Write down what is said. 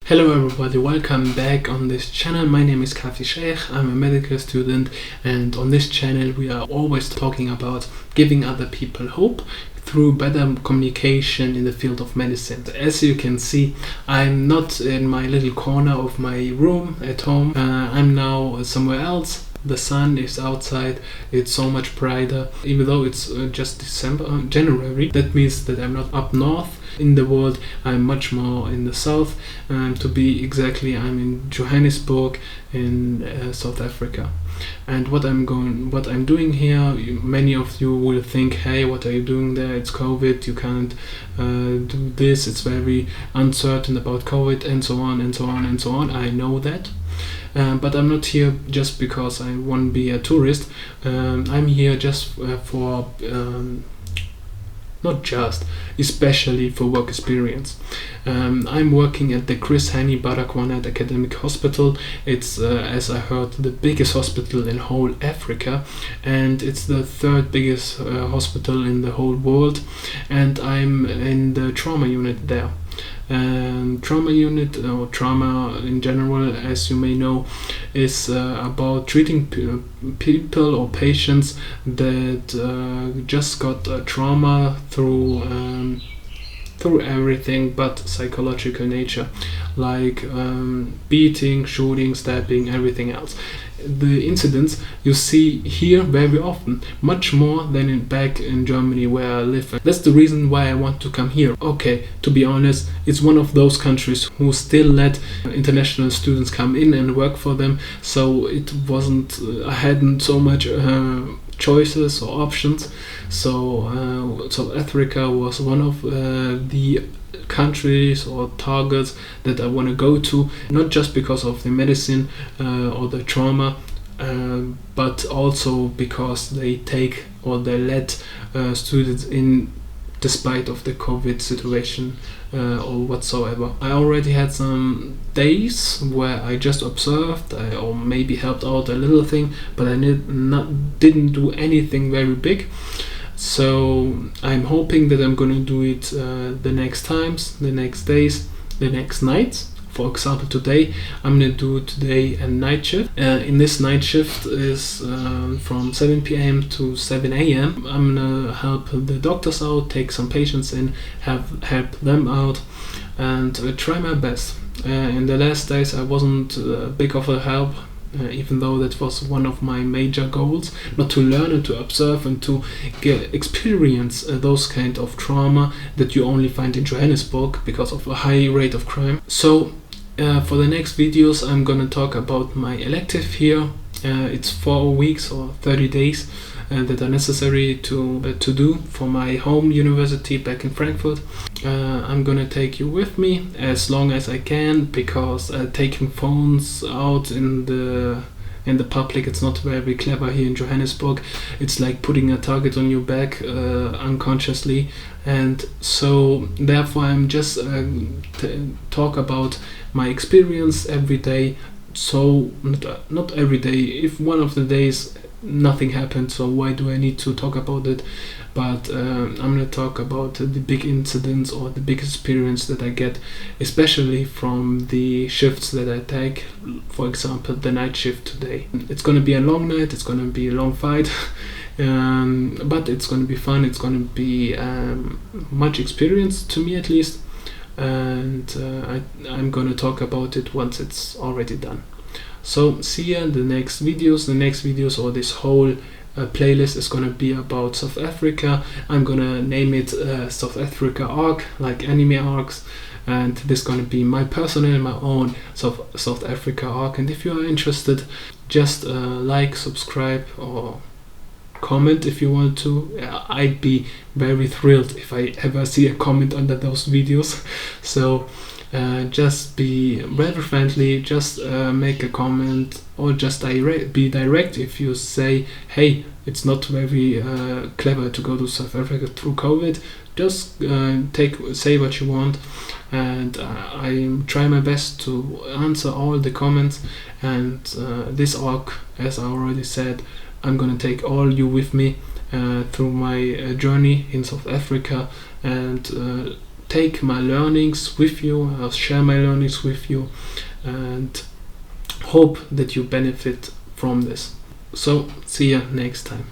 Hello everybody, welcome back on this channel. My name is Kafi Sheikh, I'm a medical student, and on this channel we are always talking about giving other people hope through better communication in the field of medicine. As you can see, I'm not in my little corner of my room at home. I'm now somewhere else. The sun is outside, it's so much brighter, even though it's just January. That means that I'm not up north in the world, I'm much more in the south. To be exactly, I'm in Johannesburg in South Africa. And what I'm doing here, many of you will think, hey, what are you doing there? It's COVID, you can't do this, it's very uncertain about COVID, and so on and so on and so on. I know that. But I'm not here just because I want to be a tourist. I'm here just especially for work experience. I'm working at the Chris Hani Baragwanath Academic Hospital. It's, as I heard, the biggest hospital in whole Africa, and it's the third biggest hospital in the whole world. And I'm in the trauma unit there. Trauma unit, or trauma in general, as you may know, is about treating people or patients that just got trauma through everything but psychological nature, like beating, shooting, stabbing, everything else. The incidents you see here very often, much more than back in Germany where I live. That's the reason why I want to come here. Okay, to be honest, it's one of those countries who still let international students come in and work for them, so it wasn't, I hadn't so much choices or options. So South Africa was one of the countries or targets that I want to go to, not just because of the medicine or the trauma, but also because they take or they let students in despite of the COVID situation or whatsoever. I already had some days where I just observed or maybe helped out a little thing, but I didn't do anything very big. So I'm hoping that I'm gonna do it the next times, the next days, the next nights. For example, today I'm gonna do a night shift. In this night shift is from 7 p.m. to 7 a.m. I'm gonna help the doctors out, take some patients in, help them out, and try my best. In the last days I wasn't big of a help. Even though that was one of my major goals, not to learn and to observe and to experience those kind of trauma that you only find in Johannesburg because of a high rate of crime. So for the next videos I'm gonna talk about my elective here. It's 4 weeks or 30 days that are necessary to do for my home university back in Frankfurt. I'm gonna take you with me as long as I can, because taking phones out in the public, it's not very clever here in Johannesburg. It's like putting a target on your back unconsciously, and so therefore I'm just talk about my experience every day. So not every day, if one of the days nothing happened, so why do I need to talk about it? But I'm gonna talk about the big incidents or the big experience that I get, especially from the shifts that I take. For example, the night shift today. It's gonna be a long night, it's gonna be a long fight, but it's gonna be fun, it's gonna be much experience to me at least, and I'm gonna talk about it once it's already done. So see you in the next videos. The next videos, or this whole playlist, is gonna be about South Africa. I'm gonna name it South Africa arc, like anime arcs, and this is gonna be my personal, my own South Africa arc. And if you are interested, just like, subscribe, or comment if you want to. I'd be very thrilled if I ever see a comment under those videos. So just be very friendly, just make a comment, or just be direct. If you say, hey, it's not very clever to go to South Africa through COVID, just say what you want, and I try my best to answer all the comments. And this arc, as I already said, I'm gonna take all you with me through my journey in South Africa, and take my learnings with you, I'll share my learnings with you, and hope that you benefit from this. So see ya next time.